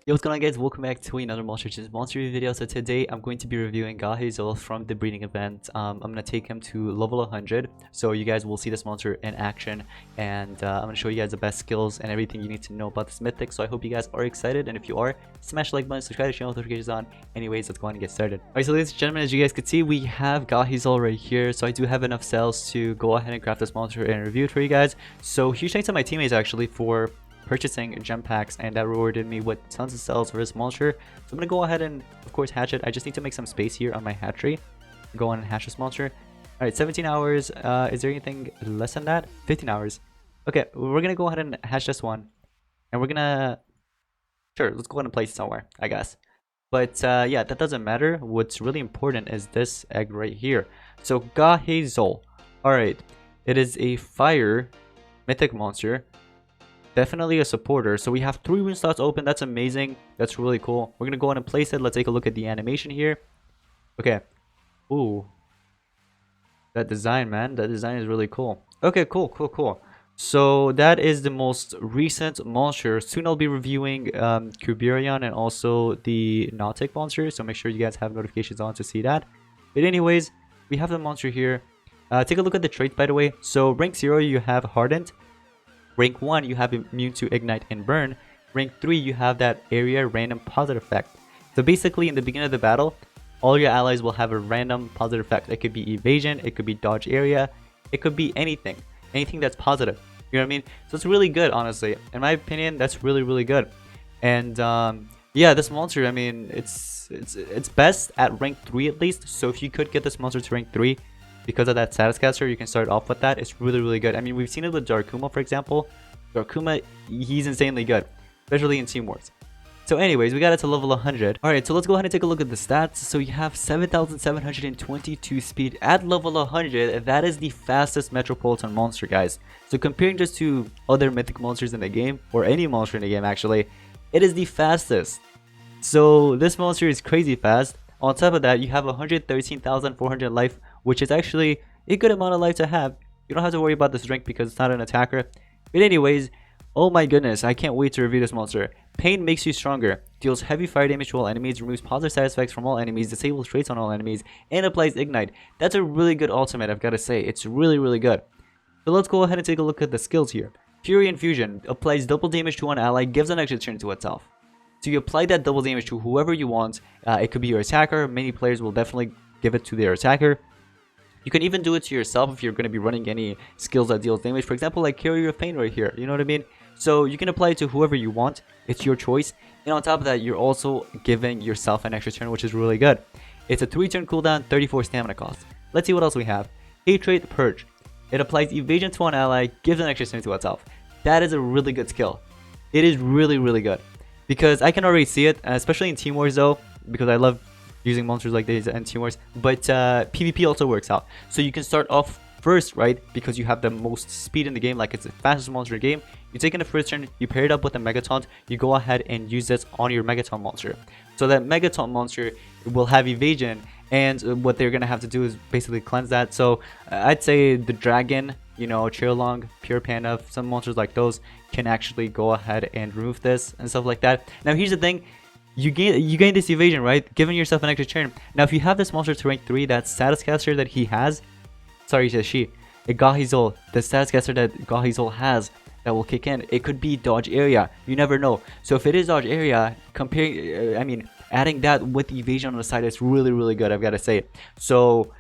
Yo, what's going on, guys? Welcome back to another monster review video. So today I'm going to be reviewing Gahy Zuhl from the breeding event. I'm going to take him to level 100, so you guys will see this monster in action, and I'm going to show you guys the best skills and everything you need to know about this mythic. So I hope you guys are excited, and if you are, smash the like button, subscribe to the channel with notifications on. Anyways, let's go on and get started. Alright, so ladies and gentlemen, as you guys can see, we have Gahy Zuhl right here. So I do have enough cells to go ahead and craft this monster and review it for you guys. So huge thanks to my teammates actually for purchasing gem packs, and that rewarded me with tons of cells for this monster. So I'm gonna go ahead and of course hatch it. I just need to make some space here on my hatchery, go on and hatch this monster. All right, 17 hours. Is there anything less than that? 15 hours. Okay, we're gonna go ahead and hatch this one, and we're gonna let's go ahead and place it somewhere, I guess. But yeah, that doesn't matter. What's really important is this egg right here. So Gahy Zuhl. All right, it is a fire mythic monster. Definitely a supporter. So we have 3 rune slots open. That's amazing. That's really cool. We're gonna go ahead and place it. Let's take a look at the animation here. Okay. Ooh, that design, man, that design is really cool. Okay, cool. So that is the most recent monster. Soon I'll be reviewing Kuberion and also the Nautic monster, so make sure you guys have notifications on to see that. But anyways, we have the monster here. Take a look at the traits, by the way. So rank 0 you have Hardened. Rank 1, you have immune to ignite and burn. Rank 3, you have that area random positive effect. So basically, in the beginning of the battle, all your allies will have a random positive effect. It could be evasion, it could be dodge area, it could be anything that's positive. You know what I mean? So it's really good, honestly. In my opinion, that's really good. And yeah, this monster, I mean, it's best at rank 3 at least. So if you could get this monster to rank 3, because of that status caster, you can start off with that. It's really good. I mean, we've seen it with Darkuma, for example. Darkuma, he's insanely good, especially in Team Wars. So anyways, we got it to level 100. Alright, so let's go ahead and take a look at the stats. So you have 7,722 speed at level 100. That is the fastest Metropolitan monster, guys. So comparing just to other mythic monsters in the game, or any monster in the game actually, it is the fastest. So this monster is crazy fast. On top of that, you have 113,400 life, which is actually a good amount of life to have. You don't have to worry about this rank because it's not an attacker. But anyways, oh my goodness, I can't wait to review this monster. Pain makes you stronger, deals heavy fire damage to all enemies, removes positive side effects from all enemies, disables traits on all enemies, and applies ignite. That's a really good ultimate, I've got to say. It's really good. So let's go ahead and take a look at the skills here. Fury Infusion applies double damage to one ally, gives an extra turn to itself. So you apply that double damage to whoever you want. It could be your attacker. Many players will definitely give it to their attacker. You can even do it to yourself if you're going to be running any skills that deals damage. For example, like Carrier of Pain right here. You know what I mean? So you can apply it to whoever you want. It's your choice. And on top of that, you're also giving yourself an extra turn, which is really good. It's a 3-turn cooldown, 34 stamina cost. Let's see what else we have. Hatred Purge. It applies evasion to one ally, gives an extra turn to itself. That is a really good skill. It is really good. Because I can already see it, especially in Team Wars though, because I love using monsters like these in Team Wars. But PvP also works out. So you can start off first, right? Because you have the most speed in the game, like it's the fastest monster in the game. You take in the first turn, you pair it up with a Megataunt, you go ahead and use this on your Megataunt monster. So that Megataunt monster will have evasion, and what they're going to have to do is basically cleanse that. So I'd say the Dragon, you know, Chirlong, Pure Panda, some monsters like those can actually go ahead and remove this and stuff like that. Now here's the thing, you gain this evasion, right? Giving yourself an extra turn. Now if you have this monster to rank 3, that status caster that he has, sorry, she, a Gahy Zuhl, the status caster that Gahy Zuhl has that will kick in, it could be dodge area. You never know. So if it is dodge area, adding that with evasion on the side is really good, I've got to say. So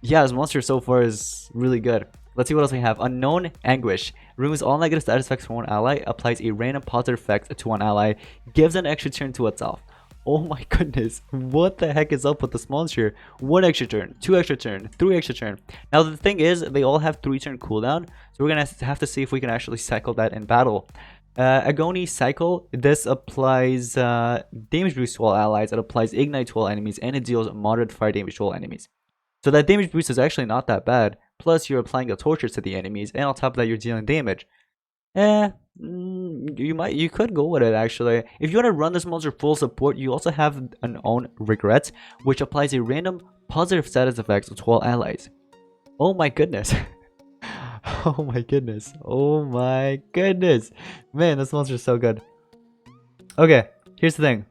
yeah, this monster so far is really good. Let's see what else we have. Unknown Anguish. Removes all negative status effects from one ally. Applies a random positive effect to one ally. Gives an extra turn to itself. Oh my goodness. What the heck is up with this monster? 1 extra turn, 2 extra turn, 3 extra turn. Now the thing is, they all have 3-turn cooldown. So we're going to have to see if we can actually cycle that in battle. Agony Cycle. This applies damage boost to all allies. It applies ignite to all enemies. And it deals moderate fire damage to all enemies. So that damage boost is actually not that bad. Plus, you're applying a torture to the enemies, and on top of that, you're dealing damage. You could go with it actually. If you want to run this monster full support, you also have an own Regret, which applies a random positive status effect to all allies. Oh my goodness. Oh my goodness. Oh my goodness. Man, this monster is so good. Okay, here's the thing.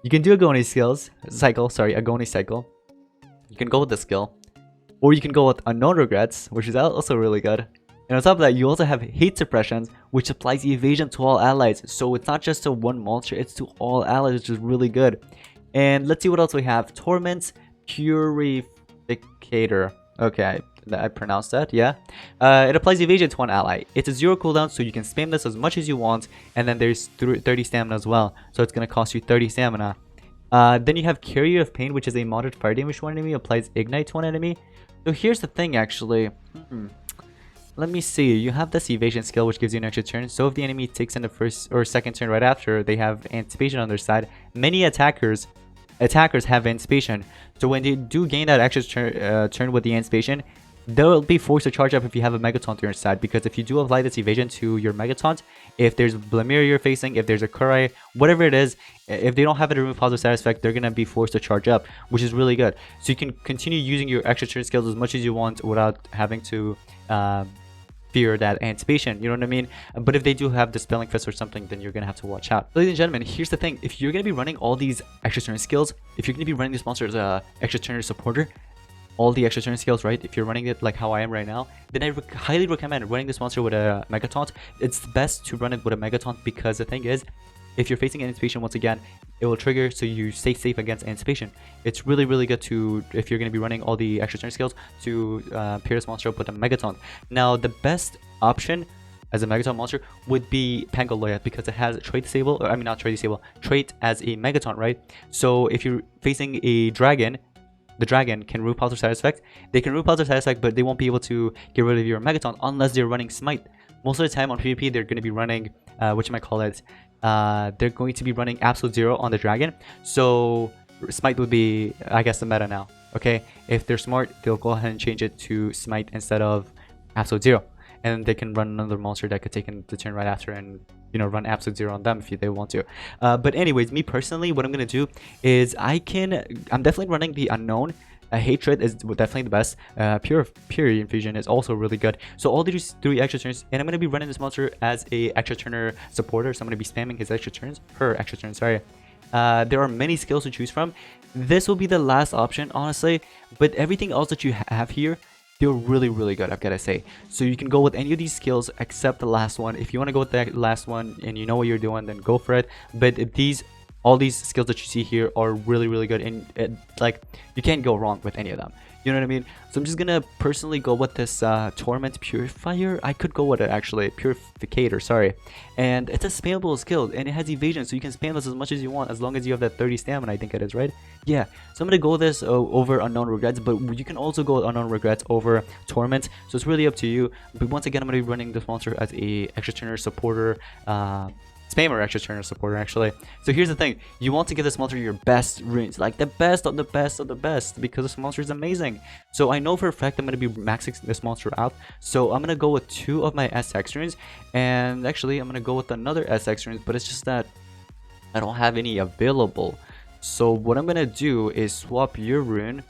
You can do a Gahy cycle. You can go with the skill. Or you can go with Unknown Regrets, which is also really good. And on top of that, you also have Hate Suppressions, which applies evasion to all allies. So it's not just to one monster, it's to all allies, which is really good. And let's see what else we have. Torment's Purificator. Okay, I pronounced that, yeah. It applies evasion to one ally. It's a 0 cooldown, so you can spam this as much as you want. And then there's 30 stamina as well. So it's going to cost you 30 stamina. Then you have Carrier of Pain, which is a modded fire damage to one enemy, applies Ignite to one enemy. So here's the thing, actually. Let me see. You have this evasion skill, which gives you an extra turn. So if the enemy takes in the first or second turn right after, they have anticipation on their side. Many attackers have anticipation. So when they do gain that extra turn with the anticipation, they'll be forced to charge up if you have a Megaton to your side. Because if you do apply this evasion to your Megaton, if there's Blamir you're facing, if there's a Kurai, whatever it is, if they don't have it to remove positive side effect, they're going to be forced to charge up, which is really good. So you can continue using your extra turn skills as much as you want without having to fear that anticipation, you know what I mean? But if they do have Dispelling Fist or something, then you're gonna have to watch out. Ladies and gentlemen, here's the thing. If you're gonna be running all these extra turn skills, if you're gonna be running this monster as a extra turn supporter, all the extra turn skills, right? If you're running it like how I am right now, then I highly recommend running this monster with a Megataunt. It's best to run it with a Megataunt because the thing is, if you're facing anticipation, once again, it will trigger so you stay safe against anticipation. It's really, really good to, if you're going to be running all the extra turn skills, to pair this monster up with a Megataunt. Now, the best option as a Megataunt monster would be Pangaloya because it has trait disable, or I mean not trait disable, trait as a Megataunt, right? So if you're facing a dragon, the dragon can remove positive side effect. They can remove positive side effect, but they won't be able to get rid of your Megataunt unless they're running Smite. Most of the time on PvP, they're going to be running, they're going to be running Absolute Zero on the dragon. So Smite would be, I guess, the meta now. Okay, if they're smart, they'll go ahead and change it to Smite instead of Absolute Zero, and they can run another monster that could take in the turn right after and, you know, run Absolute Zero on them if they want to. But anyways, me personally, what I'm gonna do is I'm definitely running the Unknown. Hatred is definitely the best. Pure Infusion is also really good. So all these 3 extra turns, and I'm going to be running this monster as a extra turner supporter, so I'm going to be spamming his extra turns, her extra turns, sorry. There are many skills to choose from. This will be the last option, honestly, but everything else that you have here, they're really, really good, I've got to say. So you can go with any of these skills except the last one. If you want to go with that last one and you know what you're doing, then go for it. But all these skills that you see here are really, really good, and like, you can't go wrong with any of them, you know what I mean? So I'm just gonna personally go with this Torment Purifier. I could go with it, actually, Purificator, sorry. And it's a spammable skill, and it has evasion, so you can spam this as much as you want as long as you have that 30 stamina, I think it is, right? Yeah, so I'm gonna go this over Unknown Regrets, but you can also go Unknown Regrets over Torment, so it's really up to you. But once again, I'm gonna be running this monster as a extra turner supporter, spammer extra turner supporter, actually. So here's the thing, you want to give this monster your best runes, like the best of the best of the best, because this monster is amazing. So I know for a fact I'm going to be maxing this monster out, so I'm going to go with 2 of my SX runes, and actually I'm going to go with another SX runes, but it's just that I don't have any available. So what I'm going to do is swap your rune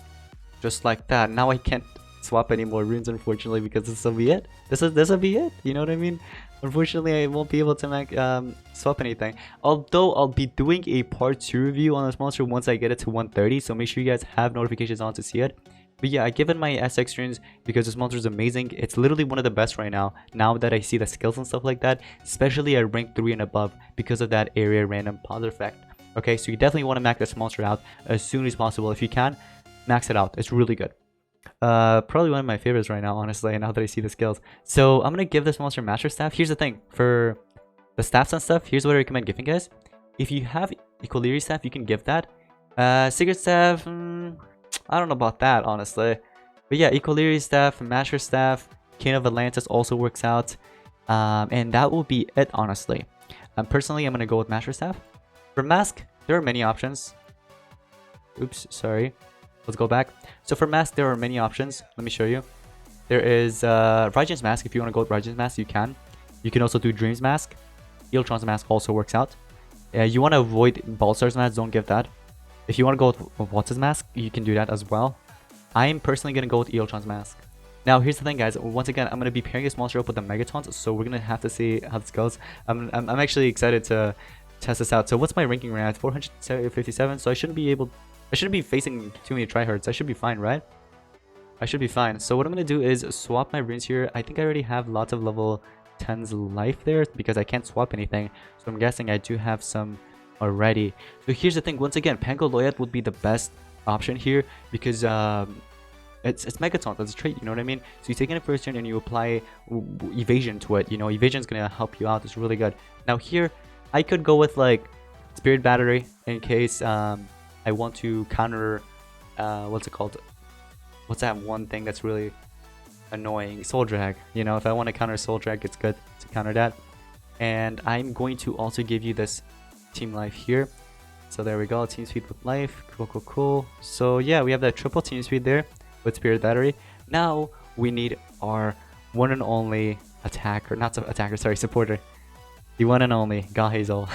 just like that. Now I can't swap any more runes, unfortunately, because this will be it. This will be it, you know what I mean? Unfortunately, I won't be able to swap anything. Although I'll be doing a part 2 review on this monster once I get it to 130, so make sure you guys have notifications on to see it. But yeah, I give it my SX runes because this monster is amazing. It's literally one of the best right now that I see the skills and stuff like that, especially at rank 3 and above because of that area random positive effect. Okay, so you definitely want to max this monster out as soon as possible. If you can, max it out. It's really good. Probably one of my favorites right now, honestly, now that I see the skills. So I'm gonna give this monster Master Staff. Here's the thing, for the staffs and stuff, here's what I recommend giving, guys. If you have Equilibrium Staff, you can give that. Secret Staff, I don't know about that, honestly. But yeah, Equilibrium Staff, Master Staff, King of Atlantis also works out. And that will be it, honestly. Personally, I'm gonna go with Master Staff. For Mask, there are many options. Oops, sorry. Let's go back. So for Mask, there are many options. Let me show you. There is Raijin's Mask. If you want to go with Raijin's Mask, you can. You can also do Dream's Mask. Eeltron's Mask also works out. You want to avoid Balsar's Mask, don't give that. If you want to go with What's His Mask, you can do that as well. I am personally going to go with Eeltron's Mask. Now, here's the thing, guys. Once again, I'm going to be pairing this monster up with the Megatons, so we're going to have to see how this goes. I'm actually excited to test this out. So what's my ranking right now? 457. So I shouldn't be facing too many tryhards. I should be fine, right? I should be fine. So what I'm gonna do is swap my runes here. I think I already have lots of level 10's life there because I can't swap anything. So I'm guessing I do have some already. So here's the thing. Once again, Pangoloyat would be the best option here because it's Megaton. That's a trait, you know what I mean? So you take in a first turn and you apply evasion to it. You know, evasion's gonna help you out. It's really good. Now here, I could go with like Spirit Battery in case I want to counter what's it called? What's that one thing that's really annoying? Soul Drag. You know, if I want to counter Soul Drag, it's good to counter that. And I'm going to also give you this team life here. So there we go, team speed with life. Cool, cool, cool. So yeah, we have that triple team speed there with Spirit Battery. Now we need our one and only attacker, not attacker, sorry, supporter. The one and only Gahy Zuhl.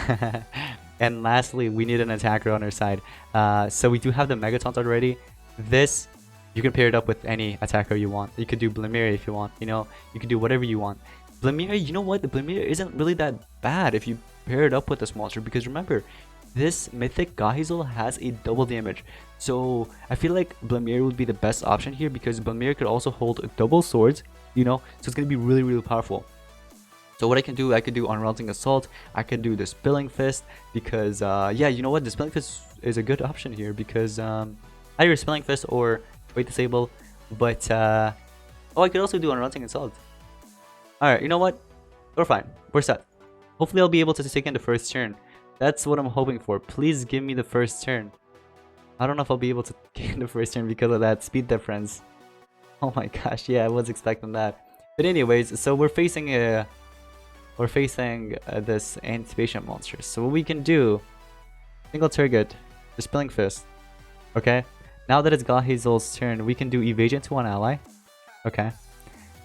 And lastly, we need an attacker on our side. So we do have the Megatons already. This, you can pair it up with any attacker you want. You could do Blamir if you want, you know, you can do whatever you want. Blamir, you know what, the Blamir isn't really that bad if you pair it up with this monster, because remember, this mythic Gahy Zuhl has a double damage. So I feel like Blamir would be the best option here because Blamir could also hold double swords, you know, so it's going to be really, really powerful. So what I can do Unrelenting Assault, I can do the Spilling Fist because, yeah, you know what, the Spilling Fist is a good option here because either Spilling Fist or Trait Disable, but, oh, I could also do Unrelenting Assault. Alright, you know what, we're fine, we're set. Hopefully I'll be able to take in the first turn. That's what I'm hoping for. Please give me the first turn. I don't know if I'll be able to take in the first turn because of that speed difference. Oh my gosh, yeah, I was expecting that. But anyways, so we're facing this Anticipation monster. So what we can do, single target, Dispelling Fist. Okay. Now that it's Gahy Zuhl's turn, we can do evasion to one ally. Okay.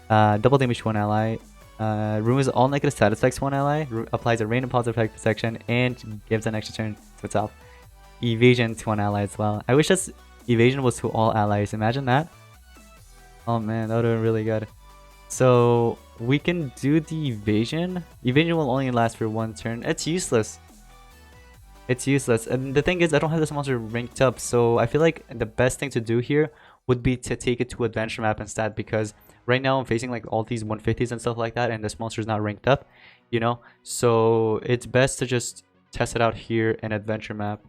Double damage to one ally. Removes all negative side effects to one ally. Applies a random positive effect protection and gives an extra turn to itself. Evasion to one ally as well. I wish this evasion was to all allies. Imagine that. Oh man, that would have been really good. So we can do the evasion. Evasion will only last for one turn. It's useless. It's useless. And the thing is, I don't have this monster ranked up, so I feel like the best thing to do here would be to take it to adventure map instead, because right now I'm facing like all these 150s and stuff like that, and this monster is not ranked up, you know. So it's best to just test it out here in adventure map.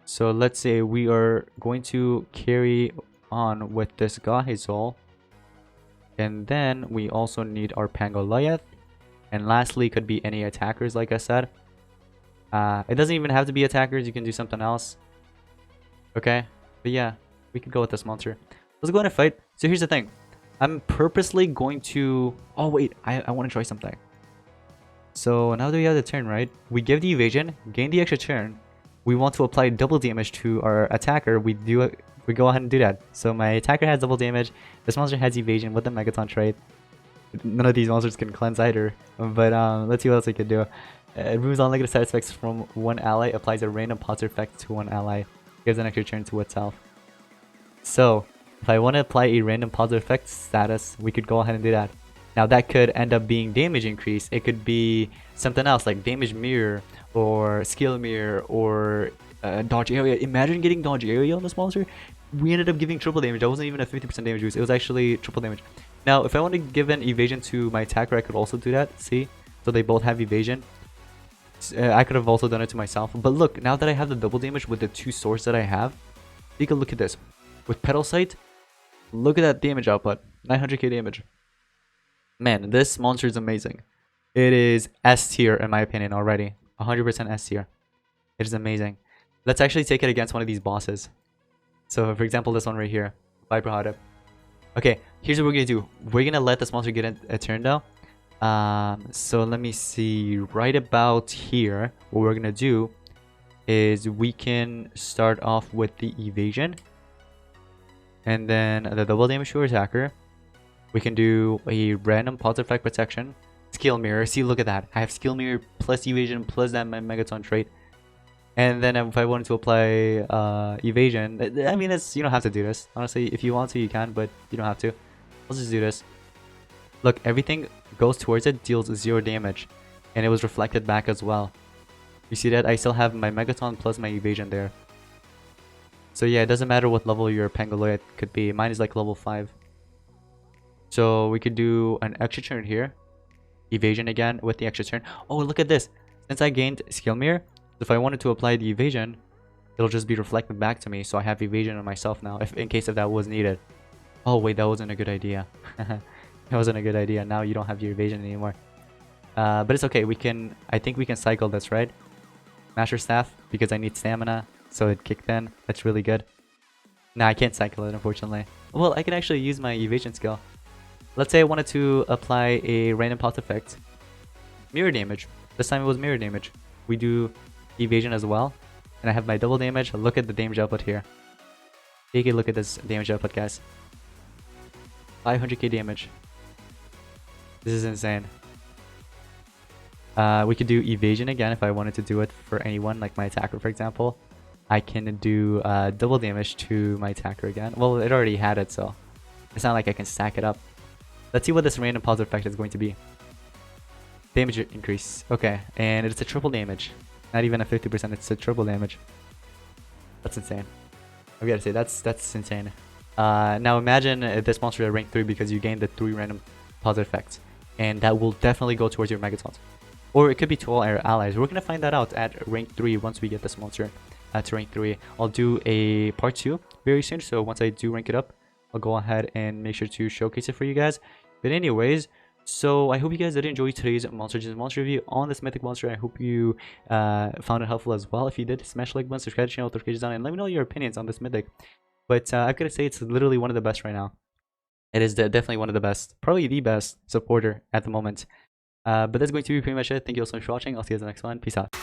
So let's say we are going to carry on with this Gahy Zuhl. And then we also need our Pangoloyat. And lastly, could be any attackers, like I said. It doesn't even have to be attackers. You can do something else. Okay. But yeah, we could go with this monster. Let's go ahead and fight. So here's the thing. I'm purposely going to... Oh, wait. I want to try something. So now that we have the turn, right? We give the evasion, gain the extra turn. We want to apply double damage to our attacker. We go ahead and do that. So my attacker has double damage. This monster has evasion with the Megaton trait. None of these monsters can cleanse either. But let's see what else we can do. It removes all negative side effects from one ally. Applies a random positive effect to one ally. Gives an extra turn to itself. So if I want to apply a random positive effect status, we could go ahead and do that. Now that could end up being damage increase. It could be something else like damage mirror or skill mirror or dodge area. Imagine getting dodge area on this monster. We ended up giving triple damage. That wasn't even a 50% damage boost. It was actually triple damage. Now if I want to give an evasion to my attacker, I could also do that. See? So they both have evasion. I could have also done it to myself. But look, now that I have the double damage with the two swords that I have, take a look at this. With Petal Sight, look at that damage output. 900k damage. Man, this monster is amazing. It is S tier in my opinion already. 100% S tier. It is amazing. Let's actually take it against one of these bosses. So for example, this one right here. Viper Hot Up. Okay, here's what we're going to do. We're going to let this monster get a turn now. So let me see. Right about here, what we're going to do is we can start off with the evasion. And then the double damage to our attacker. We can do a random positive effect protection. Skill mirror. See, look at that. I have skill mirror plus evasion plus that Megaton trait. And then if I wanted to apply evasion, I mean, you don't have to do this. Honestly, if you want to, you can, but you don't have to. Let's just do this. Look, everything goes towards it, deals 0 damage. And it was reflected back as well. You see that? I still have my Megaton plus my evasion there. So yeah, it doesn't matter what level your Pangolier could be. Mine is like level 5. So we could do an extra turn here. Evasion again with the extra turn. Oh, look at this. Since I gained Skill Mirror, if I wanted to apply the evasion, it'll just be reflected back to me. So I have evasion on myself now, if in case if that was needed. Oh wait, that wasn't a good idea. That wasn't a good idea. Now you don't have your evasion anymore. But it's okay. I think we can cycle this, right? Master Staff, because I need stamina, so it kicked in. That's really good. Nah, I can't cycle it, unfortunately. Well, I can actually use my evasion skill. Let's say I wanted to apply a random pulse effect. Mirror damage. This time it was mirror damage. We do evasion as well. And I have my double damage. Look at the damage output here. Take a look at this damage output, guys. 500k damage. This is insane. We could do evasion again if I wanted to do it for anyone, like my attacker, for example. I can do double damage to my attacker again. Well, it already had it, so it's not like I can stack it up. Let's see what this random pulse effect is going to be. Damage increase. Okay, and it's a triple damage. Not even a 50%, it's a triple damage. That's insane. I gotta say, that's insane. Now imagine this monster at rank 3 because you gained the 3 random pulse effects. And that will definitely go towards your Megatons. Or it could be to all our allies. We're gonna find that out at rank 3 once we get this monster to rank 3. I'll do a part 2 very soon, so once I do rank it up, I'll go ahead and make sure to showcase it for you guys. But anyways, so I hope you guys did enjoy today's monster review on this mythic monster. I hope you found it helpful as well. If you did, smash the like button, subscribe to the channel, notifications on, and let me know your opinions on this mythic. But I've got to say, it's literally one of the best right now. It is definitely one of the best, probably the best supporter at the moment. But that's going to be pretty much it. Thank you all so much for watching. I'll see you guys in the next one. Peace out.